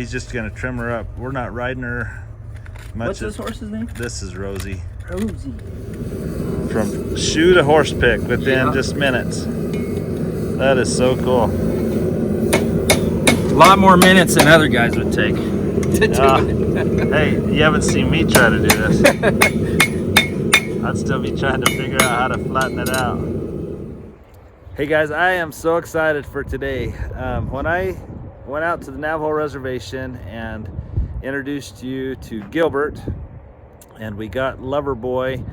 he's just gonna trim her up. We're not riding her much. What's this horse's name? This is Rosie. Rosie. From shoe to horse pick within just minutes. That is so cool. A lot more minutes than other guys would take to do it. Hey, you haven't seen me try to do this. I'd still be trying to figure out how to flatten it out. Hey guys, I am so excited for today. When I went out to the Navajo Reservation and introduced you to Gilbert, and we got Lover Boy,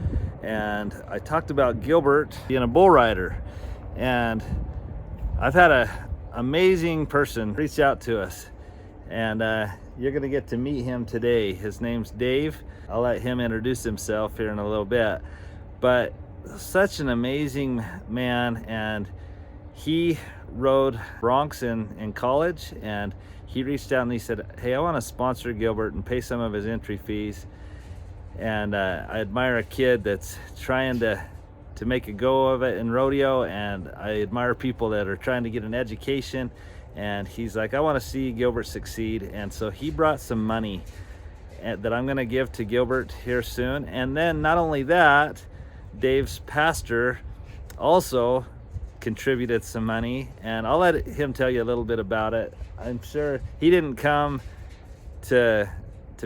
and I talked about Gilbert being a bull rider, and I've had an amazing person reach out to us, and you're gonna get to meet him today. His name's Dave. I'll let him introduce himself here in a little bit, but such an amazing man. And he rode broncs in college, and he reached out and he said, hey, I want to sponsor Gilbert and pay some of his entry fees. And I admire a kid that's trying to make a go of it in rodeo, and I admire people that are trying to get an education. And he's like, I want to see Gilbert succeed. And so he brought some money that I'm going to give to Gilbert here soon. And then not only that, Dave's pastor also contributed some money, and I'll let him tell you a little bit about it. I'm sure he didn't come to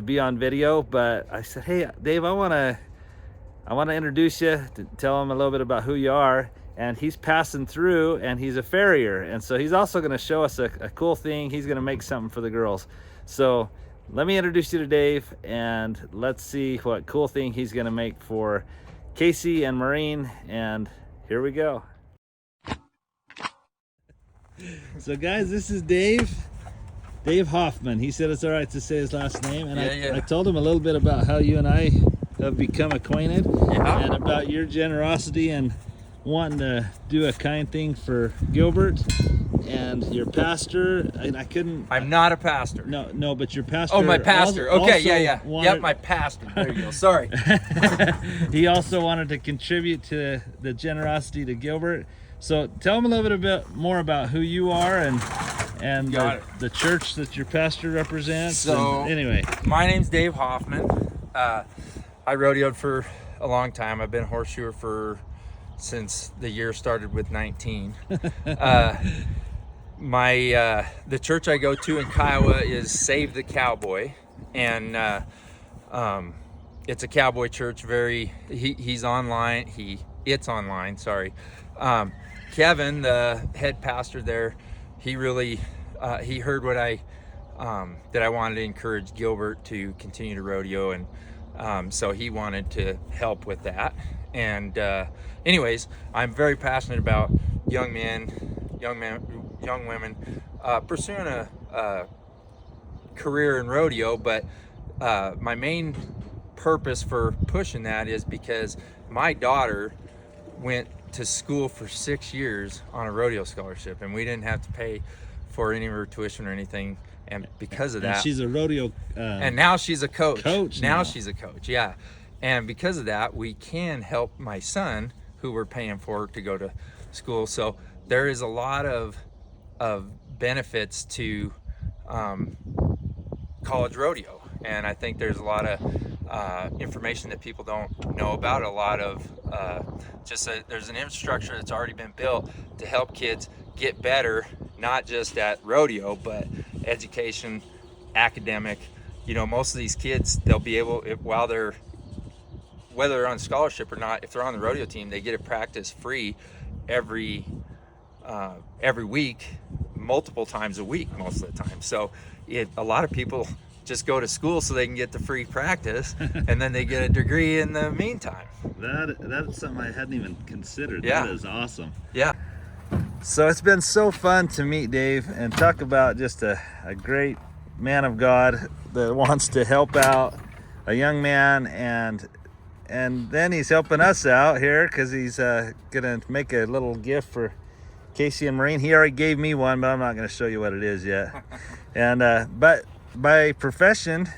be on video, but I said, hey Dave, I want to introduce you, to tell him a little bit about who you are. And he's passing through, and he's a farrier, and so he's also going to show us a cool thing. He's going to make something for the girls. So let me introduce you to Dave, and let's see what cool thing he's going to make for Casey and Maureen. And here we go. So guys, this is Dave Hoffman. He said it's all right to say his last name, and I told him a little bit about how you and I have become acquainted, and about your generosity and wanting to do a kind thing for Gilbert. And your pastor, and I'm not a pastor. No, but your pastor. Oh, my pastor. Okay, yeah. Wanted, yep, my pastor. There you go. Sorry. He also wanted to contribute to the generosity to Gilbert. So tell him a little bit more about who you are and the church that your pastor represents. So anyway, my name's Dave Hoffman. I rodeoed for a long time. I've been a horseshoer since the year started with 19. The church I go to in Kiowa is Save the Cowboy, and it's a cowboy church. He's online. It's online. Sorry. Kevin, the head pastor there, he really he heard what that I wanted to encourage Gilbert to continue to rodeo, and so he wanted to help with that. And anyways, I'm very passionate about young women pursuing a career in rodeo, but my main purpose for pushing that is because my daughter went to school for 6 years on a rodeo scholarship, and we didn't have to pay for any of her tuition or anything. And because of that, and she's a rodeo and now she's a coach. Now she's a coach, yeah. And because of that, we can help my son, who we're paying for to go to school. So there is a lot of benefits to college rodeo, and I think there's a lot of information that people don't know about. A lot of there's an infrastructure that's already been built to help kids get better, not just at rodeo, but education, academic. You know, most of these kids, they'll be able, whether they're on scholarship or not, if they're on the rodeo team, they get to practice free every week, multiple times a week most of the time. So a lot of people just go to school so they can get the free practice, and then they get a degree in the meantime. That's something I hadn't even considered. Yeah. That is awesome. Yeah. So it's been so fun to meet Dave and talk about just a great man of God that wants to help out a young man, and then he's helping us out here because he's gonna make a little gift for Casey and Maureen. He already gave me one, but I'm not gonna show you what it is yet. And but by profession,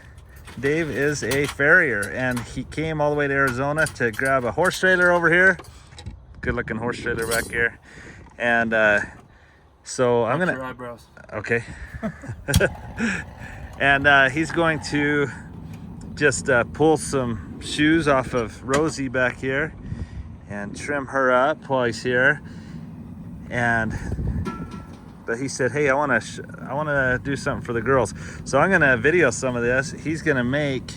Dave is a farrier, and he came all the way to Arizona to grab a horse trailer over here. Good looking horse trailer back here. And so I'm gonna, your eyebrows. okay. And he's going to just pull some shoes off of Rosie back here and trim her up while he's here. But he said, hey, I want to do something for the girls. So I'm going to video some of this. He's going to make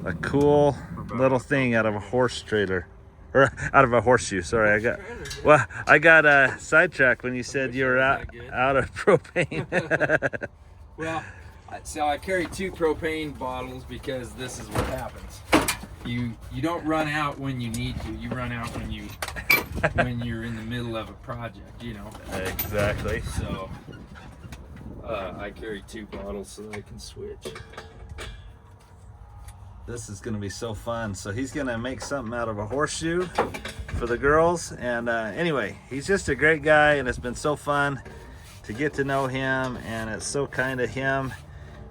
a cool little thing out of a horse trailer. Or out of a horseshoe. Sorry, I got sidetracked when you said you were out of propane. Well, so I carry 2 propane bottles because this is what happens. You don't run out when you need to. You run out when you're in the middle of a project, you know. Exactly. So I carry 2 bottles so that I can switch. This is gonna be so fun. So he's gonna make something out of a horseshoe for the girls. And anyway, he's just a great guy, and it's been so fun to get to know him, and it's so kind of him.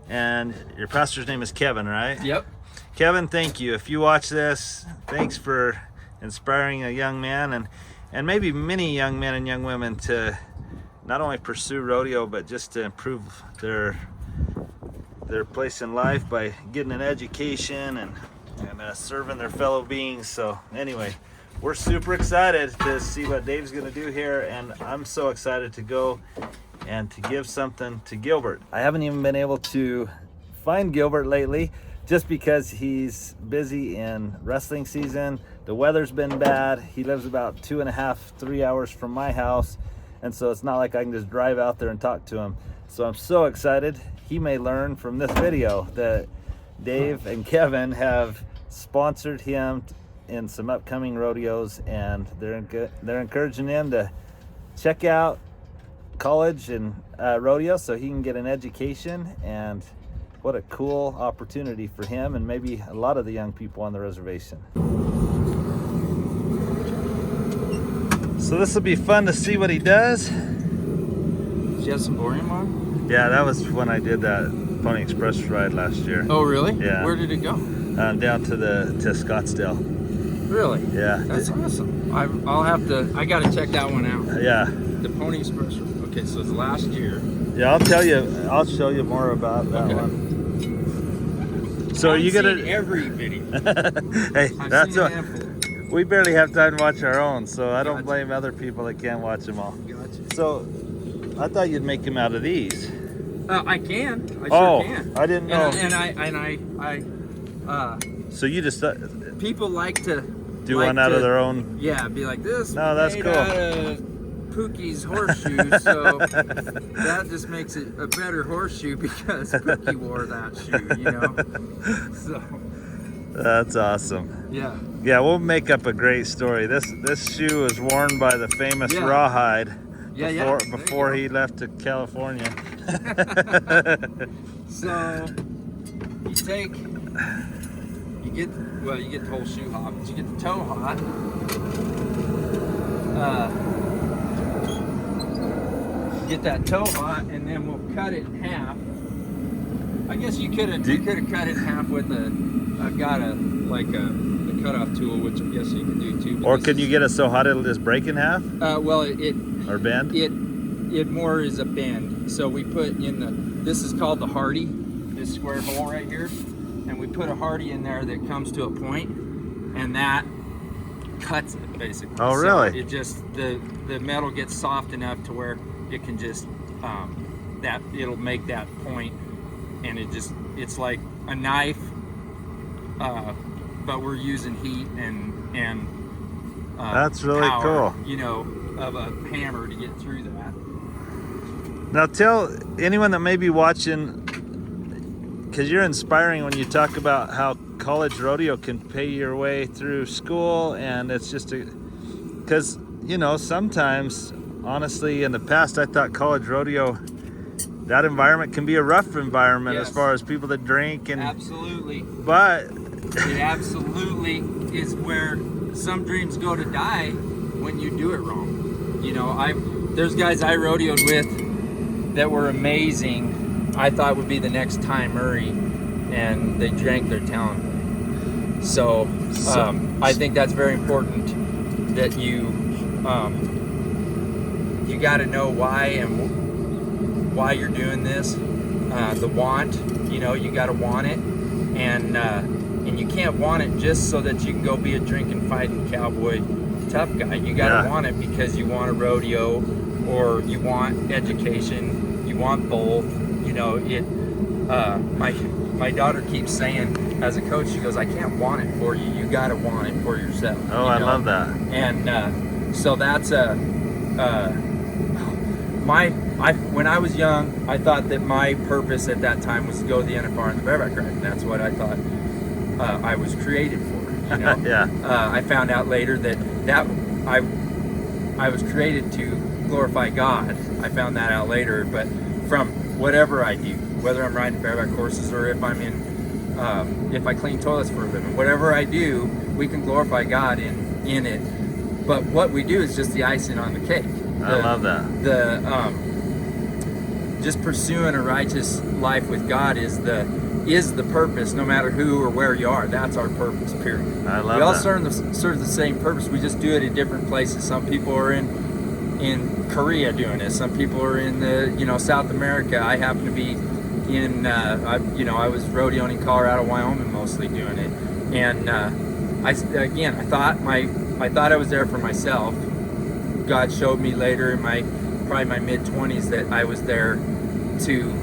And your pastor's name is Kevin, right? Yep. Kevin, thank you. If you watch this, thanks for inspiring a young man and maybe many young men and young women to not only pursue rodeo, but just to improve their place in life by getting an education and serving their fellow beings. So anyway, we're super excited to see what Dave's gonna do here, and I'm so excited to go and to give something to Gilbert. I haven't even been able to find Gilbert lately just because he's busy in wrestling season. The weather's been bad. He lives about 2.5, 3 hours from my house, and so it's not like I can just drive out there and talk to him. So I'm so excited. He may learn from this video that Dave and Kevin have sponsored him in some upcoming rodeos, and they're encouraging him to check out college and rodeo so he can get an education. And what a cool opportunity for him and maybe a lot of the young people on the reservation. So this will be fun to see what he does. Did you have some borium on? Yeah, that was when I did that Pony Express ride last year. Oh, really? Yeah. Where did it go? Down to Scottsdale. Really? Yeah. That's awesome. I got to check that one out. Yeah. The Pony Express. Okay, so it's last year. Yeah, I'll show you more about that one. So are you gonna every video? Hey, I've seen a handful. We barely have time to watch our own, so I don't blame other people that can't watch them all. Gotcha. So I thought you'd make them out of these. I can. I Oh, sure can. I didn't know. And I So you just people like to do one out of their own. Yeah, be like this. No, that's made cool. Out of Pookie's horseshoe, so that just makes it a better horseshoe because Pookie wore that shoe, you know. So That's awesome. yeah. Yeah, we'll make up a great story. This shoe was worn by the famous Rawhide before he left to California. So you get the whole shoe hop, but you get the toe hot. Get that toe hot, and then we'll cut it in half. I guess you could have cut it in half with I've got a cutoff tool, which I guess you can do too. Or can you get it so hot it'll just break in half? Or bend? It more is a bend. So we put in this is called the Hardy, this square hole right here, and we put a Hardy in there that comes to a point, and that cuts it basically. Oh, really? So it just the metal gets soft enough to where it can just it'll make that point, and it's like a knife, but we're using heat and that's really power, cool. you know, of a hammer to get through that. Now tell anyone that may be watching, because you're inspiring when you talk about how college rodeo can pay your way through school, and it's just because you know, sometimes honestly in the past I thought college rodeo, that environment can be a rough environment. Yes. As far as people that drink and absolutely, but it absolutely is where some dreams go to die when you do it wrong. You know, there's guys I rodeoed with that were amazing. I thought would be the next Ty Murray, and they drank their talent. So I think that's very important that you got to know why you're doing this. the want. You know, you got to want it, and you can't want it just so that you can go be a drinking, fighting cowboy tough guy. You got to want it because you want a rodeo, or you want education. You want both. You know, my daughter keeps saying, as a coach, she goes, I can't want it for you. You got to want it for yourself. Oh, I love that. And so that's when I was young, I thought that my purpose at that time was to go to the NFR and the bareback ride, and that's what I thought I was created for. You know? Yeah. I found out later that I was created to glorify God. I found that out later, but from whatever I do, whether I'm riding bareback horses or if I'm if I clean toilets for a living, whatever I do, we can glorify God in it. But what we do is just the icing on the cake. I love that. Just pursuing a righteous life with God is the purpose, no matter who or where you are. That's our purpose, period. I love we all that. serve the same purpose. We just do it in different places. Some people are in Korea doing it. Some people are in South America. I happen to be in I was rodeoing in Colorado, Wyoming, mostly doing it. And I thought I was there for myself. God showed me later in probably my mid-20s that I was there to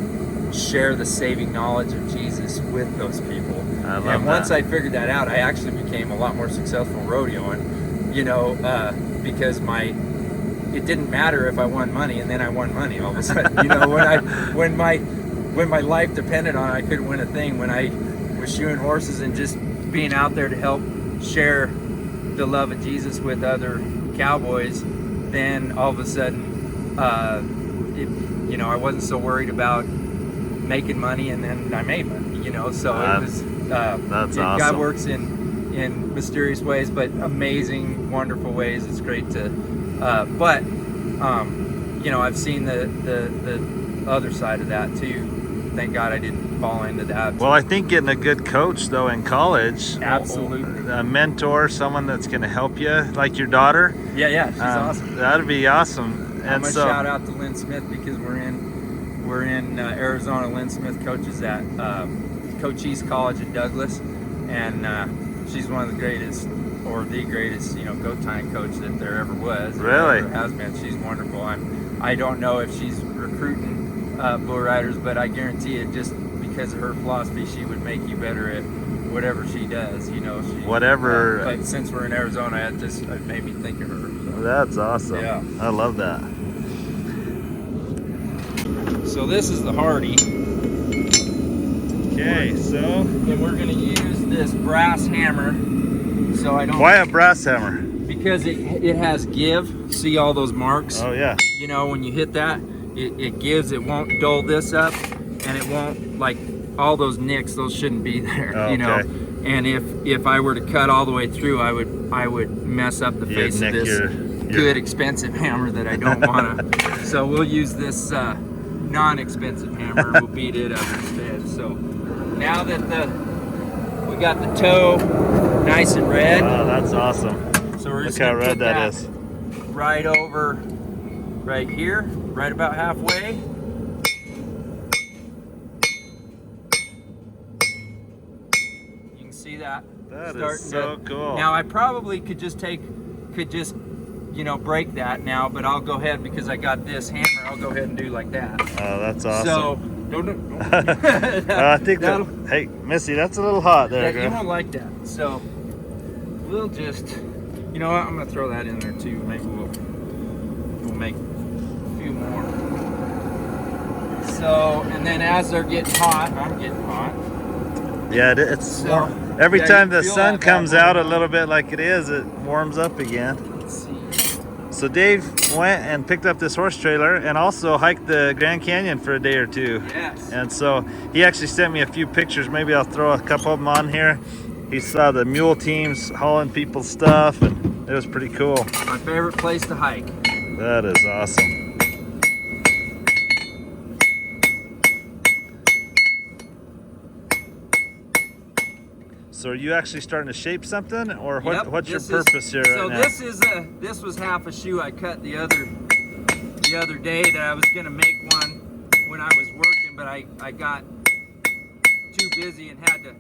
share the saving knowledge of Jesus with those people. I love and once that. I figured that out, I actually became a lot more successful rodeoing, because it didn't matter if I won money, and then I won money all of a sudden. When my life depended on it, I couldn't win a thing. When I was shoeing horses and just being out there to help share the love of Jesus with other cowboys, then all of a sudden, I wasn't so worried about making money, and then I made money. So it was. That's God awesome. works in mysterious ways, but amazing, wonderful ways. It's great to. I've seen the other side of that too. Thank God I didn't fall into that. Well, I think getting a good coach though in college, Absolutely. a mentor, someone that's going to help you, like your daughter. Yeah, she's awesome. That'd be awesome. I'm gonna shout out to Lynn Smith because we're in Arizona. Lynn Smith coaches at Cochise College in Douglas, and she's one of the greatest, or the greatest, goat tying coach that there ever was. Really? Ever has been. She's wonderful. I don't know if she's recruiting bull riders, but I guarantee it, just because of her philosophy, she would make you better at whatever she does. Whatever. But since we're in Arizona, it made me think of her. So. That's awesome. Yeah. I love that. So this is the Hardy. Okay, so And we're gonna use this brass hammer, so I don't. why a brass hammer? Because it has give. See all those marks? Oh yeah. When you hit that, it gives. It won't dull this up, and it won't, like, all those nicks. Those shouldn't be there. Oh, okay. And if I were to cut all the way through, I would mess up the face of this good expensive hammer that I don't want to. So we'll use this non-expensive hammer. We'll beat it up instead. So now that we got the toe nice and red. Oh, that's awesome. So we're just Look how gonna red put that is. right over, right here, right about halfway. You can see that. That starting is so cool. Now I probably could just break that now, but I'll go ahead because I got this hammer. I'll go ahead and do like that. Oh, that's awesome. So don't I think hey, Missy, that's a little hot there. you won't like that. So we'll just, you know what? I'm gonna throw that in there too. Maybe we'll make a few more. So, and then as they're getting hot, I'm getting hot. Yeah, it's So, every yeah, time you the feel sun that comes bad out a warm little bit like it is, it warms up again. Let's see. So Dave went and picked up this horse trailer and also hiked the Grand Canyon for a day or two. Yes. And so he actually sent me a few pictures. Maybe I'll throw a couple of them on here. He saw the mule teams hauling people's stuff, and it was pretty cool. My favorite place to hike. That is awesome. So are you actually starting to shape something, or Yep, what's your this purpose here right now? So this was half a shoe I cut the other day that I was gonna make one when I was working Reservation, but I got too busy and had to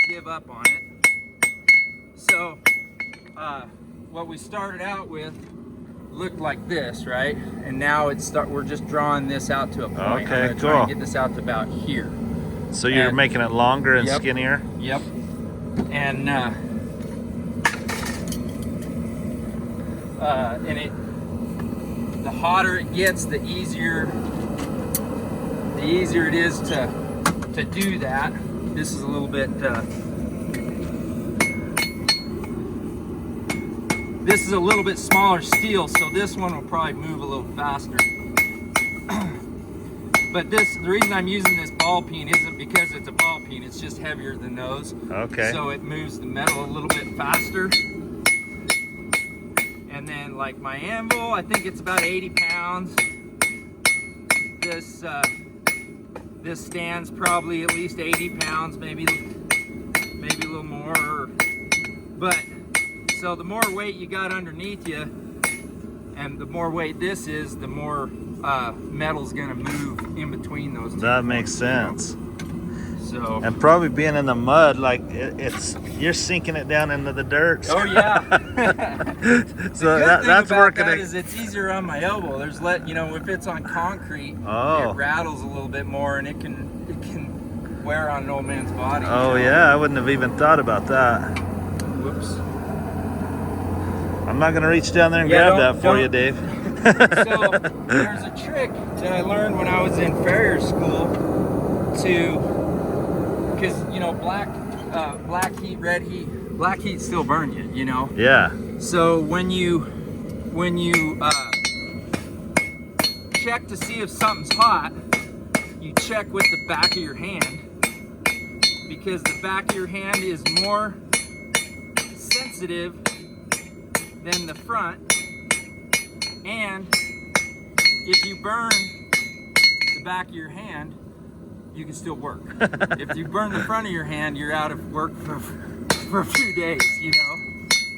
give up on it. So what we started out with looked like this, right? And now we're just drawing this out to a point. Okay, I'm gonna try cool. and get this out to about here. So you're making it longer and Yep. skinnier? Yep. And the hotter it gets, the easier it is to do that. This is a little bit smaller steel, so this one will probably move a little faster. But the reason I'm using this ball peen isn't because it's a ball peen, it's just heavier than those. Okay. So it moves the metal a little bit faster. And then like my anvil, I think it's about 80 pounds. This stand's probably at least 80 pounds, maybe a little more. But so the more weight you got underneath you, and the more weight this is, the more metal's gonna move in between those two. That makes sense. So. And probably being in the mud, like you're sinking it down into the dirt. Oh yeah. So that's about working. that is it's easier on my elbow. There's if it's on concrete, Oh. it rattles a little bit more, and it can wear on an old man's body. Oh yeah, I wouldn't have even thought about that. Whoops. I'm not gonna reach down there and Yeah, grab that for you, Dave. So there's a trick that I learned when I was in farrier school because black heat, red heat, black heat still burn you, you know. Yeah. So when you check to see if something's hot, you check with the back of your hand, because the back of your hand is more sensitive than the front. And if you burn the back of your hand, you can still work. If you burn the front of your hand, you're out of work for a few days, you know.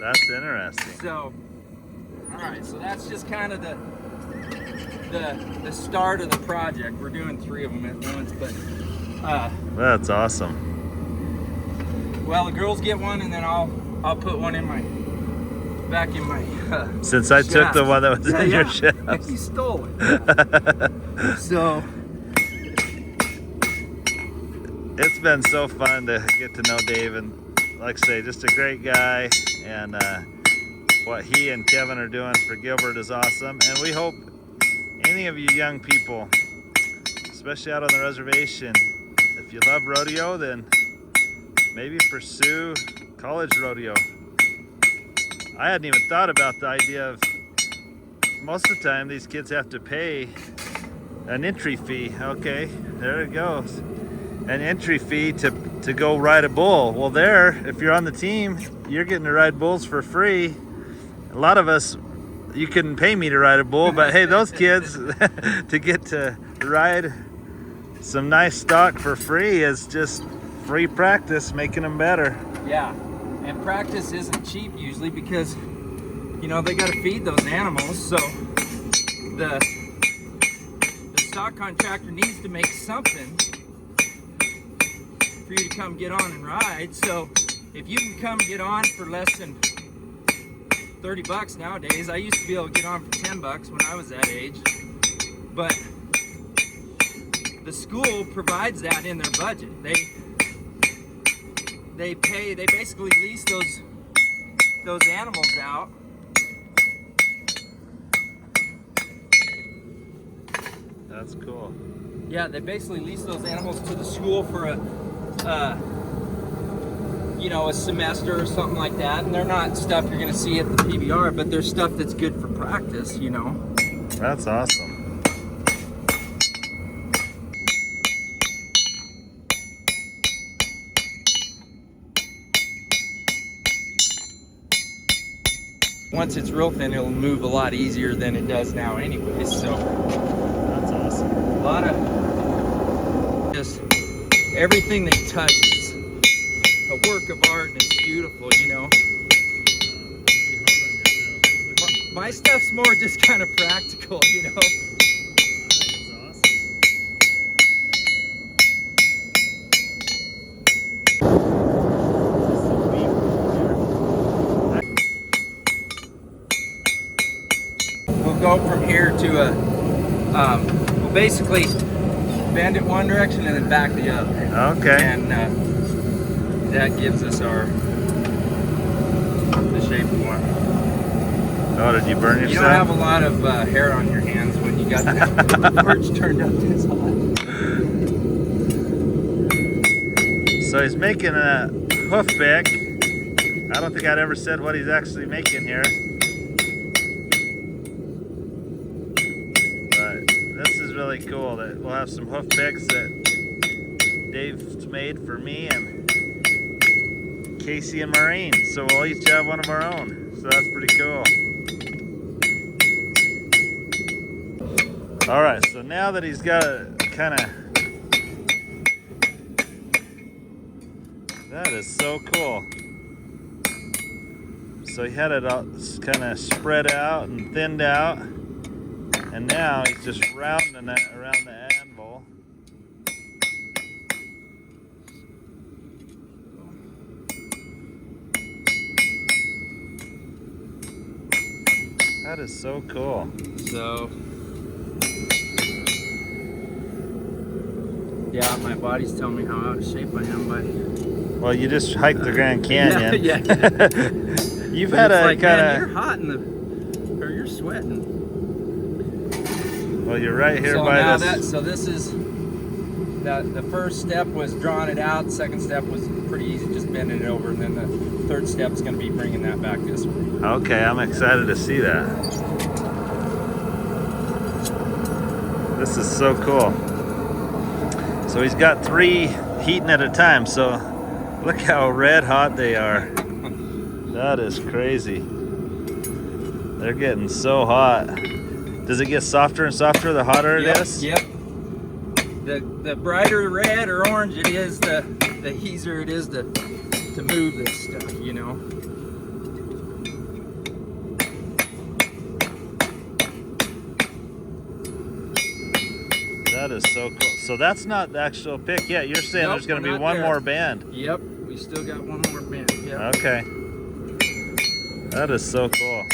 That's interesting. So, all right, so that's just kind of the start of the project. We're doing 3 of them at once, but That's awesome. well, the girls get one, and then I'll put one in my back in my Since I took the one that was in your shaft. You stole it. So It's been so fun to get to know Dave, and like I say, just a great guy, and what he and Kevin are doing for Gilbert is awesome. And we hope any of you young people, especially out on the reservation, if you love rodeo, then maybe pursue college rodeo. I hadn't even thought about the idea of, most of the time these kids have to pay an entry fee. Okay, there it goes. An entry fee to go ride a bull. Well, if you're on the team, you're getting to ride bulls for free. A lot of us, you couldn't pay me to ride a bull, but hey, those kids to get to ride some nice stock for free is just free practice, making them better. yeah, and practice isn't cheap usually because they got to feed those animals. So the stock contractor needs to make something for you to come get on and ride. So if you can come get on for less than $30 nowadays, I used to be able to get on for $10 when I was that age, but the school provides that in their budget. They basically lease those animals out. That's cool. Yeah, they basically lease those animals to the school for a semester or something like that. And they're not stuff you're going to see at the PBR, but they're stuff that's good for practice, That's awesome. Once it's real thin, it'll move a lot easier than it does now anyways. So That's awesome. a lot of just everything they touch is a work of art, and it's beautiful, My stuff's more just kind of practical, go from here to a, we'll basically bend it one direction and then back the other. Okay. And that gives us the shape we want. Oh, did you burn yourself? You don't have a lot of hair on your hands when you got that porch turned up this high. So he's making a hoof pick. I don't think I'd ever said what he's actually making here. But this is really cool that we'll have some hoof picks that Dave's made for me and Casey and Maureen. So we'll each have one of our own. So that's pretty cool. All right, so now that he's got a kind of, that is so cool. So he had it all kind of spread out and thinned out, and now he's just rounding it around the anvil. That is so cool. So, yeah, my body's telling me how out of shape I am, but Well, you just hiked the Grand Canyon. yeah. You've But had it's a like, kind man, of. you're hot in or you're sweating. Well, you're right here So by now this. so this is the first step was drawing it out. Second step was pretty easy, just bending it over, and then the third step is going to be bringing that back this way. Okay, I'm excited to see that. This is so cool. So he's got 3 heating at a time. So look how red hot they are. That is crazy. They're getting so hot. Does it get softer and softer the hotter it is? Yep. The brighter red or orange it is, the easier it is to move this stuff, you know. That is so cool. So that's not the actual pick yet. You're saying Nope, there's going to we're be not one there. more bend. Yep, we still got one more bend. Yep. Okay. That is so cool.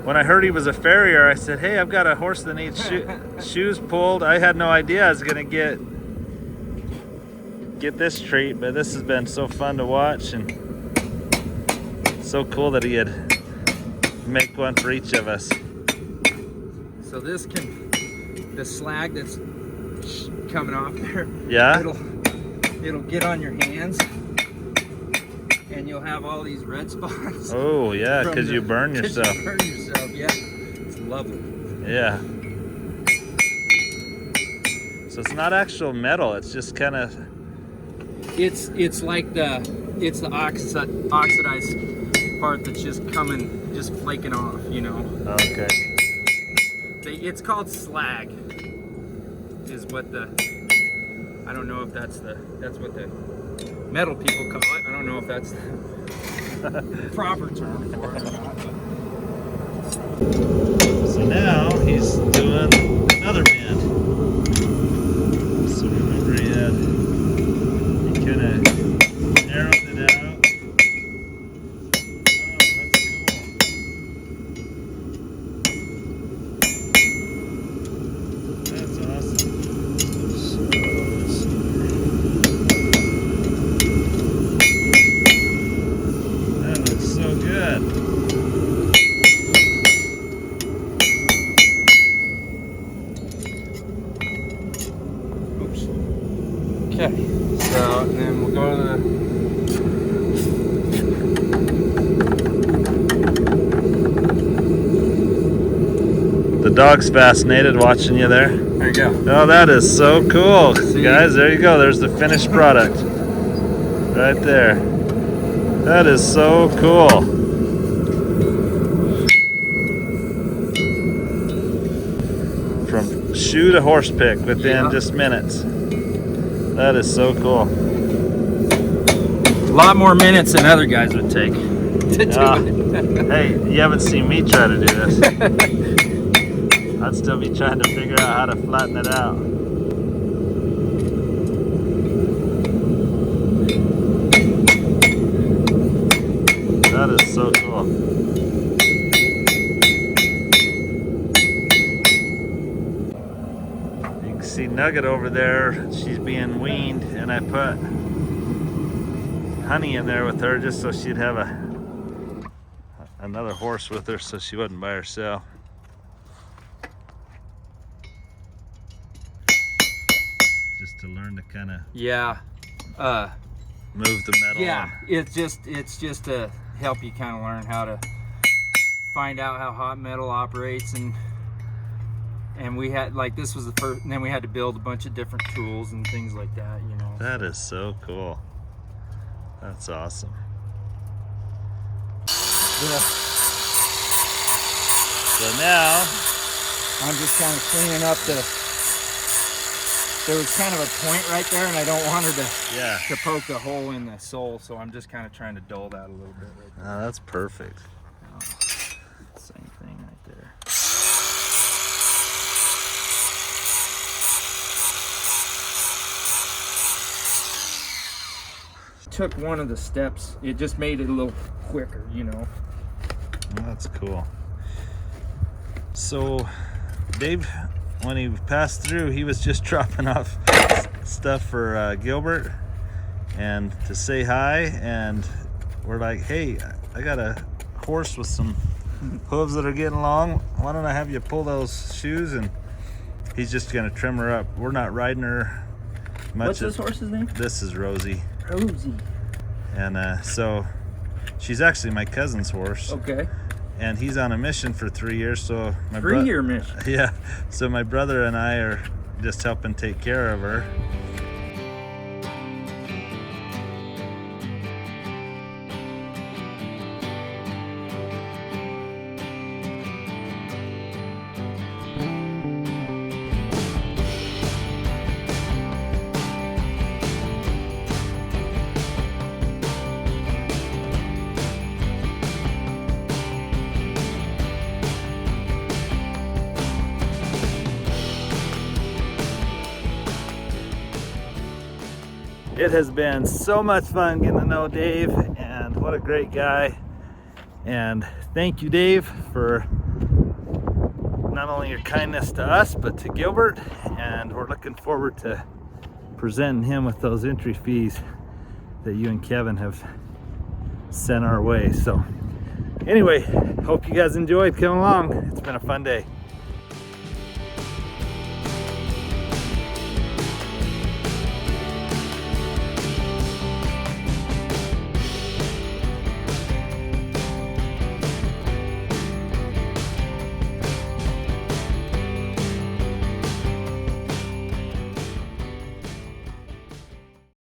When I heard he was a farrier, I said, hey, I've got a horse that needs shoes pulled. I had no idea I was going to get this treat, but this has been so fun to watch and so cool that he had make one for each of us. So this the slag that's coming off there, Yeah? it'll get on your hands, and you'll have all these red spots. Oh, yeah, from because you burn 'cause yourself. You burn yourself, yeah. It's lovely. Yeah. So it's not actual metal, it's just kind of... It's like the oxidized part that's just flaking off, you know. Okay. It's called slag, is what I don't know if that's what the metal people call it. I don't know if that's the proper term for it or not. So now he's doing another bend. So remember he kind of narrowed it out. Okay, so and then we'll go to the dog's fascinated watching you there. There you go. Oh, that is so cool. See? Guys, there you go. There's the finished product. Right there. That is so cool. From shoe to horse pick within just minutes. That is so cool. a lot more minutes than other guys would take to do it. Hey, you haven't seen me try to do this. I'd still be trying to figure out how to flatten it out. That so cool. You can see Nugget over there. She's being weaned, and I put honey in there with her just so she'd have another horse with her, so she wasn't by herself. Just to learn to kind of Yeah. move the metal. Yeah, it's just to help you kind of learn how to find out how hot metal operates, and we had, like, this was the first, and then we had to build a bunch of different tools and things like that, you know. That is so cool. That's awesome. Yeah. So now I'm just kind of cleaning up there was kind of a point right there, and I don't want her to poke a hole in the sole, so I'm just kind of trying to dull that a little bit right there. Oh, that's perfect. Same thing right there. Took one of the steps, it just made it a little quicker, you know. Well, that's cool. So Dave, when he passed through, he was just dropping off stuff for Gilbert and to say hi, and we're like, hey, I got a horse with some hooves that are getting long. Why don't I have you pull those shoes? And he's just gonna trim her up. We're not riding her much. What's this horse's name? This is Rosie. Rosie. And so she's actually my cousin's horse. Okay. And he's on a mission for 3 years, so my 3-year mission. Yeah, so my brother and I are just helping take care of her. It has been so much fun getting to know Dave, and what a great guy. And thank you, Dave, for not only your kindness to us, but to Gilbert. And we're looking forward to presenting him with those entry fees that you and Kevin have sent our way. So anyway, hope you guys enjoyed coming along. It's been a fun day.